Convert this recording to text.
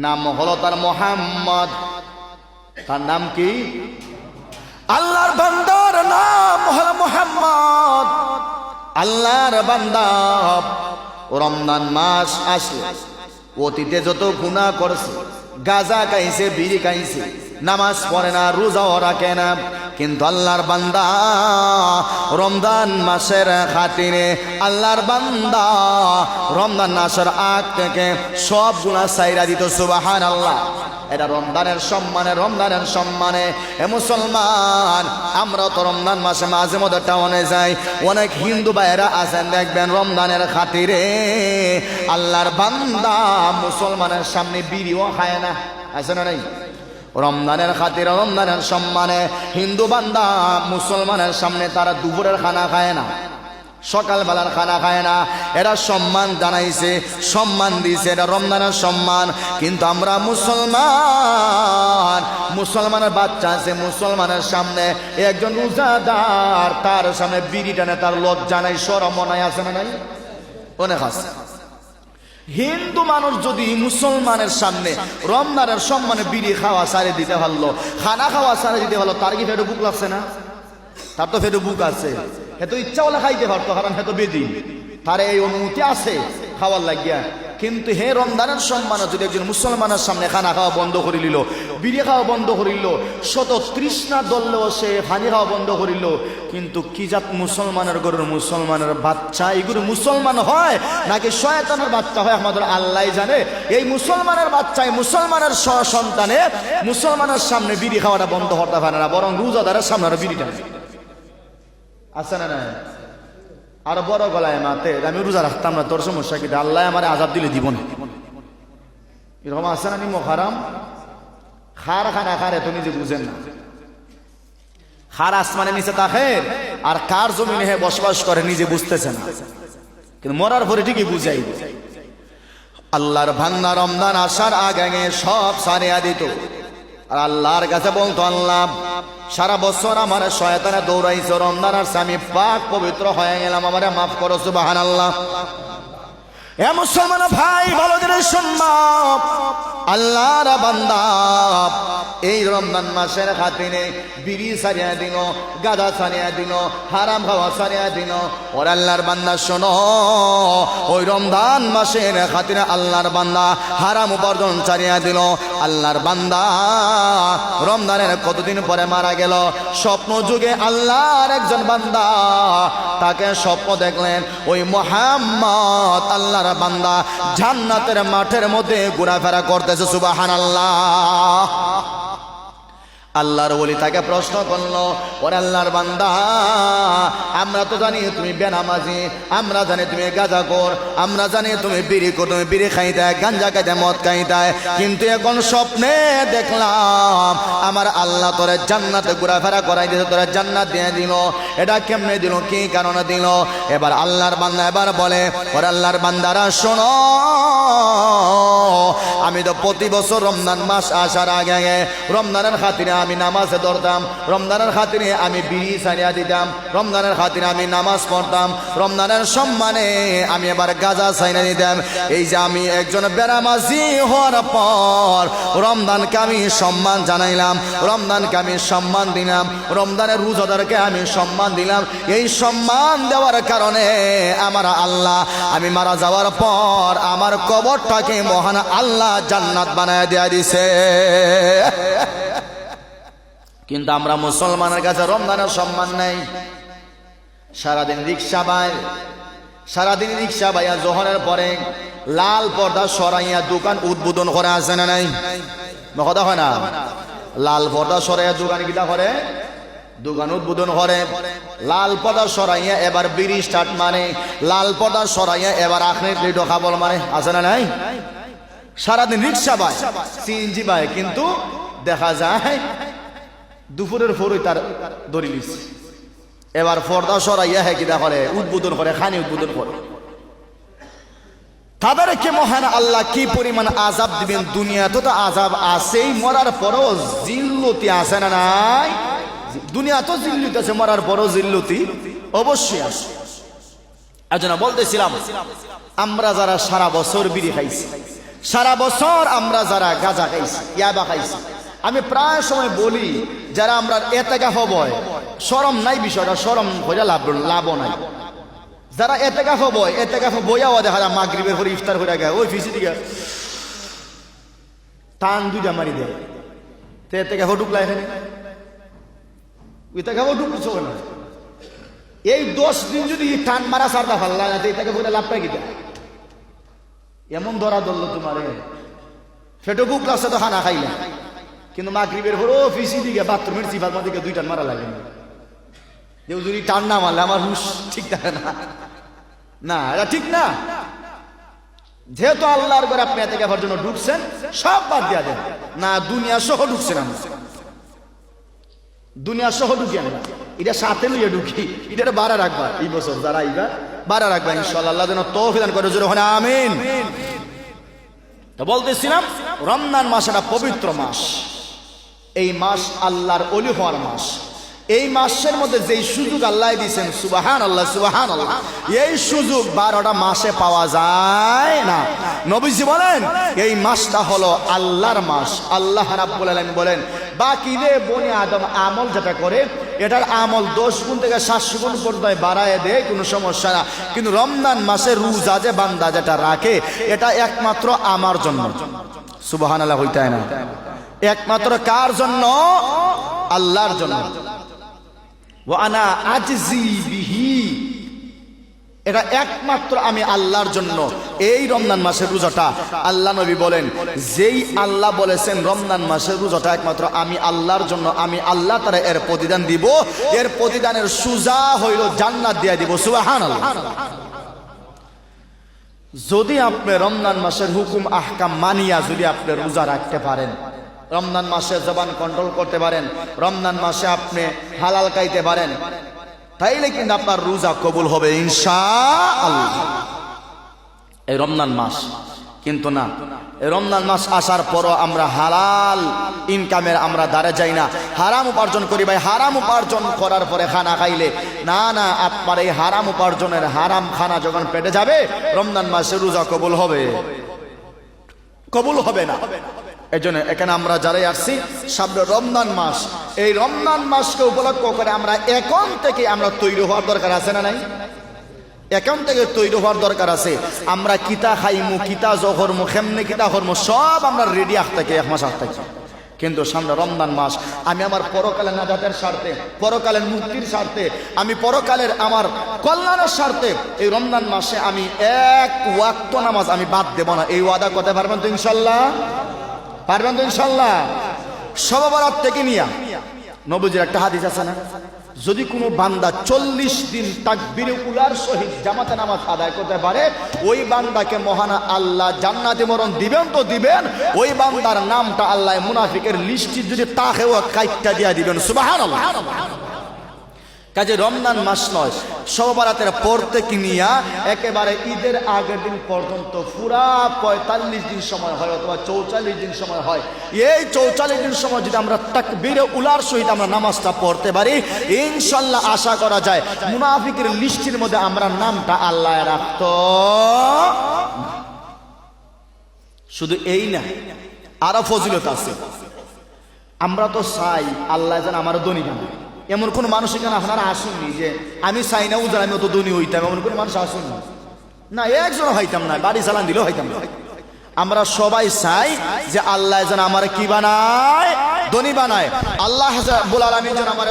নাম হলো তার মোহাম্মদ। তার নাম কি? আল্লাহর বান্দার নাম হলো মোহাম্মদ। আল্লাহর বান্দা রমজান মাস আসলে অতীতে যত গুনাহ করছে, গাঁজা খাইছে, বিড়ি খাইছে, নামাজ পড়ে না, রোজাও রাখে না, কিন্তু আল্লাহর বান্দা রমজান মাসের খাতিরে আল্লাহর বান্দা রমজান মাসের আগ থেকে সব গুনাহ ছাইরা দিত। সুবহানাল্লাহ। এটা রমজানের সম্মানে, রমজানের সম্মানে। এ মুসলমান, আমরা তো রমজান মাসে মাঝে মধ্যে টাউনে যাই, অনেক হিন্দু ভাইয়েরা আছেন দেখবেন রমজানের খাতিরে আল্লাহর বান্দা মুসলমানের সামনে বিড়িও খায় না, আছে না নাই? রমজানের খাতিরে, রমজানের সম্মানে হিন্দু বান্দা মুসলমানের সামনে তারা দুপুরের খানা খায় না, সকালবেলার খানা খায় না। এরা সম্মান জানাইছে, সম্মান দিয়েছে, এটা রমজানের সম্মান। কিন্তু আমরা মুসলমান, মুসলমানের বাচ্চা আছে, মুসলমানের সামনে একজন রোজাদার, তার সামনে বিড়ি টানে, তার লজ্জা নাই, শরম নাই, আছে না নাই? অনেক আছে। হিন্দু মানুষ যদি মুসলমানের সামনে রমজানের সম্মানে বিড়ি খাওয়া সারে দিতে পারলো, খানা খাওয়া সারে দিতে পারলো, তার কি ফেটে বুক লাগছে না? তার তো ফেটে বুক আছে, হে তো ইচ্ছা হলে খাইতে পারতো, কারণ হে তো বেদি, তার এই অনুমতি আছে খাওয়ার লাগিয়া। কিন্তু হে রমজানের সম্মানে যদি একজন মুসলমানের সামনে খানা খাওয়া বন্ধ করে নিল, বিড়ি খাওয়া বন্ধ করিল, শত তৃষ্ণা দললেও সে পানি খাওয়া বন্ধ করিল, কিন্তু কি জাত মুসলমানের গরুর মুসলমানের বাচ্চা, এগুলো মুসলমান হয় নাকি শয়তানের বাচ্চা হয় আমাদের আল্লাহ জানে। এই মুসলমানের বাচ্চায়, মুসলমানের সন্তানে মুসলমানের সামনে বিড়ি খাওয়াটা বন্ধ হতে পারে না, বরং রোজাদারের সামনে আরো বিড়িটা আছে না না? আর বড় গলায় মাতে আমি রোজা রাখতাম না, তোর সমস্যা কি? আল্লাহ আমার আজাব দিলে দিব না, এরকম আছে না? নিমো হারাম খার খানা খারে তো নিজে বুঝেন না। খার আসমানে নিচে থাকে আর কার জমিনে হে বসবাস করে নিজে বুঝতেছে না, কিন্তু মরার পরে ঠিকই বুঝাই। আল্লাহর ভান্না রমজান আসার আগে সব সারিয়া দিত, আর আল্লাহর কাছে বলতো, আল্লাহ সারা বছর আমার শয়তানে দৌড়াইছো, রমজান আর আমি পাক পবিত্র হয়ে গেলাম, আমারে মাফ করো। সুবহানাল্লাহ। এ মুসলমান ভাই, ভালো করে শুনবা, আল্লাহর বান্দা এই রমজান মাসের খাতিরে বিড়ি ছাড়িয়ে দিল, গাঁজা ছাড়িয়ে দিল, হারাম খাওয়া ছাড়িয়ে দিল। ওর আল্লাহর বান্দা শোনো, ওই রমজান মাসের খাতিরে আল্লাহর বান্দা হারাম উপার্জন ছাড়িয়ে দিল। আল্লাহর বান্দা রমজানের কতদিন পরে মারা গেল, স্বপ্ন যুগে আল্লাহর একজন বান্দা তাকে স্বপ্ন দেখলেন, ওই মুহাম্মদ আল্লাহর বান্দা জান্নাতের মাঠের মধ্যে ঘোরাফেরা করতেছে। সুবহানাল্লাহ। আল্লাহর ওলি তাকে প্রশ্ন করলো, ওরে আল্লাহর বান্দা, আমরা তো জানি তুমি বেনামাজি, আমরা জানি তুমি গাঁজাখোর, আমরা জানি তুমি বিড়ি কর, তুমি বিড়ি খাইতে, গাঞ্জা খাইতে, মদ খাইতে, কিন্তু এখন স্বপ্নে দেখলাম আমার আল্লাহ তোরে জান্নাতে ঘোরাফেরা করাই দিল, তোরে জান্নাত দিয়ে দিল। এটা কেমনে দিল, কি কারণে দিল? এবার আল্লাহর বান্দা এবার বলে, ওরে আল্লাহর বান্দারা শোনো, আমি তো প্রতি বছর রমজান মাস আসার আগে রমজানের খাতিরে আমি নামাজে ধরতাম, রমজানের খাতিরে আমি বিড়ি ছাড়িয়ে দিতাম, রমজানের খাতিরে আমি নামাজ পড়তাম, রমজানের সম্মানে আমি এবার গাঁজা ছাড়িয়ে দিতাম। এই যে আমি একজন বেনামাজি হওয়ার পর রমজানকে আমি সম্মান জানাইলাম, রমজানকে আমি সম্মান দিলাম, রমজানের রোজাদারকে আমি সম্মান দিলাম। এই সম্মান দেওয়ার কারণে আমার আল্লাহ আমি মারা যাওয়ার পর আমার কবরটাকে মহান আল্লাহ জান্নাত বানায় দেয়া দিছে। কিন্তু আমরা মুসলমানের কাছে রমজানের সম্মান নাই। সারাদিন রিক্সা বাই, সারাদিন রিক্সা বাইয়া জোহরের পরে লাল পর্দা সরাইয়া দোকান উদ্বোধন করে, আছে না নাই? কথা হয় না? লাল পর্দা সরাইয়া দোকান কিটা করে, দোকান উদ্বোধন করে। লাল পর্দা সরাইয়া এবার বিড়ি স্টার্ট মানে, লাল পর্দা সরাইয়া এবার আখরির লিডো খাবল মানে, আছে না নাই? সারাদিন রিক্সা বাই, সিএনজি বাই, কিন্তু দেখা যায় দুপুরের পরই তার দড়ি লিস। এবার পর্দা সরাইয়া হে কিটা করে, উদ্বোধন করে, খানি উদ্বোধন করে। তাদেরকে মহান আল্লাহ কি পরিমাণ আযাব দিবেন, দুনিয়াতে তো আযাব আছেই, মরার পরও জিল্লতি আছে না নাই? দুনিয়া তো জিল্লতি আছে, মরার পরও জিল্লতি অবশ্যই আছে। এজন্য বলতেছিলাম, আমরা যারা সারা বছর বিড়ি খাইছি, সারা বছর আমরা যারা গাঁজা খাইছি, ইয়াবা খাইছি, আমি প্রায় সময় বলি যারা আমরা এতেকাফ হয়, শরম নাই বিষয়টা, শরম হইয়া লাভ নাই। যারা এতেকাফ বয়, এতেকাফ বইয়াও দেখা যায় মাগরিবের পরে ইফতার হয়ে গেছে ওই ফিসি দিকে টান দুইটা মারি দেয়। তো এতেকাফ ঢুকলা এখানে, এতেকাফ ঢুকছো না। এই 10 দিন যদি টান মারা সারটা ফাল্লা না, এতেকাফ হইলে লাভটা কি দেয়? এমন ধরা ধরলো তোমার ফেটো বুক লাগছে তো খানা খাইলা, কিন্তু মাগরিবের পরে ও ফিসি দিকে বাথরুমের চিপার দিকে 2 টান মারা লাগে না। কেউ যদি টান না মারলে আমার হুশ ঠিক থাকে না, না এটা ঠিক না। যেহেতু আল্লাহর ঘরে আপনি এতে গাফার জন্য ঢুকছেন, সব বাদ দিয়া দেন না। দুনিয়া সহ ঢুকছেন, আমরা দুনিয়া সহ ঢুকি, আমরা এটা সাথে লইয়া ঢুকি, এটা বাড়া রাখবা। এই বছর যারা আইবা বাড়া রাখবা ইনশাআল্লাহ। আল্লাহ যেন তৌফিক দান করে, জোরে ওখানে আমিন। তো বলতেছিলাম রমজান মাস একটা পবিত্র মাস। এই মাস আল্লাহর ওলি হওয়ার মাস। এই মাসের মধ্যে যেই সুযোগ আল্লাহ দিয়েছেন, সুবহানাল্লাহ সুবহানাল্লাহ, এই সুযোগ 12টা মাসে পাওয়া যায় না। নবীজি বলেন এই মাসটা হলো আল্লাহর মাস। আল্লাহ রাব্বুল আলামিন বলেন বাকি রে বনি আদম আমল যেটা করে, এটার আমল 10 গুণ থেকে 700 গুণ পর্যন্ত বাড়ায় দেয়, কোনো সমস্যা না। কিন্তু রমজান মাসে রোজা যে বান্দা যেটা রাখে, এটা একমাত্র আমার জন্য। সুবহানাল্লাহ হইতে হয় না? একমাত্র কার জন্য? আল্লাহর জন্য। ওয়ানা আজজি বিহি, এটা একমাত্র আমি আল্লাহর জন্য। এই রমজান মাসের রোজাটা আল্লাহ নবী বলেন, যেই আল্লাহ বলেছেন রমজান মাসের রোজাটা একমাত্র আমি আল্লাহর জন্য, আমি আল্লাহ তারা এর প্রতিদান দিব। এর প্রতিদানের সুজা হইল জান্নাত দিয়ে দিব। সুবহানাল্লাহ। যদি আপনি রমজান মাসের হুকুম আহকাম মানিয়া যদি আপনি রোজা রাখতে পারেন, রমজান মাসে জবান কন্ট্রোল করতে পারেন, রমজান মাসে আপনি হালাল খাইতে পারেন, তাইলে কিন্তু আপনার রোজা কবুল হবে ইনশাআল্লাহ। এই রমজান মাস কিন্তু না, এই রমজান মাস আসার পরও আমরা হালাল ইনকামের আমরা দ্বারে যাই না, হারাম উপার্জন করি। ভাই হারাম উপার্জন করার পরে খানা খাইলে না, না, আপনার এই হারাম উপার্জনের হারাম খানা যখন পেটে যাবে, রমজান মাসে রোজা কবুল হবে? কবুল হবে না। এই জন্য এখানে আমরা যারাই আসছি, সামনে রমজান মাস, এই রমজান মাসকে উপলক্ষ করে আমরা এখন থেকে আমরা তৈরি হওয়ার দরকার আছে না নাই? এখন থেকে তৈরি হওয়ার দরকার আছে। আমরা কিতা খাইমু, কিতা জহরমু, কেমনে কিতা হরমু, সব আমরা রেডি আসতে 1 মাস আসতে। কিন্তু সামনে রমজান মাস, আমি আমার পরকালের নাজাতের স্বার্থে, পরকালের মুক্তির স্বার্থে, আমি পরকালের আমার কল্যাণের স্বার্থে এই রমজান মাসে আমি 1 ওয়াক্ত নামাজ আমি বাদ দেব না। এই ওয়াদা করতে পারবেন তো ইনশাল্লাহ? পারবেন তো ইনশাল্লাহ? শবে বরাত থেকে নিয়া নবীজির একটা হাদিস আছে না, যদি কোনো বান্দা 40 দিন তাকবীরে উলার সহিত জামাতে নামাজ আদায় করতে পারে, ওই বান্দাকে মহান আল্লাহ জান্নাতে মরণ দিবেন তো দিবেন, ওই বান্দার নামটা আল্লাহ মুনাফিকের লিস্টে যদি তাকেও কাইটটা দিয়া দিবেন। সুবহানাল্লাহ। কাজে রমজান মাস নয়, শবে বরাতের পর থেকে নিয়া একেবারে ঈদের আগের দিন পর্যন্ত পুরা 45 দিন সময় হয় অথবা 44 দিন সময় হয়। এই 44 দিন সময় যদি আমরা তাকবীরে উলার সহিত আমরা নামাজটা পড়তে পারি, ইনশাআল্লাহ আশা করা যায় মুনাফিকের লিস্টের মধ্যে আমরা নামটা আল্লাহ রাখতো। শুধু এই না, আরো ফজিলত আছে। আমরা তো চাই আল্লাহ যেন আমার ধনী বানায়। এমন কোন মানুষ এখানে আপনারা আসুননি যে আমি চাই না উজার আমি অত ধনী হইতাম, এমন কোন মানুষ আসুননি না, একজন হইতাম না, বাড়ি চালান দিলেও হইতাম না। আমরা সবাই চাই যে আল্লাহ যেন আমার কি বানায়, ধনী বানায়। আল্লাহ রাব্বুল আলামিন যেন আমার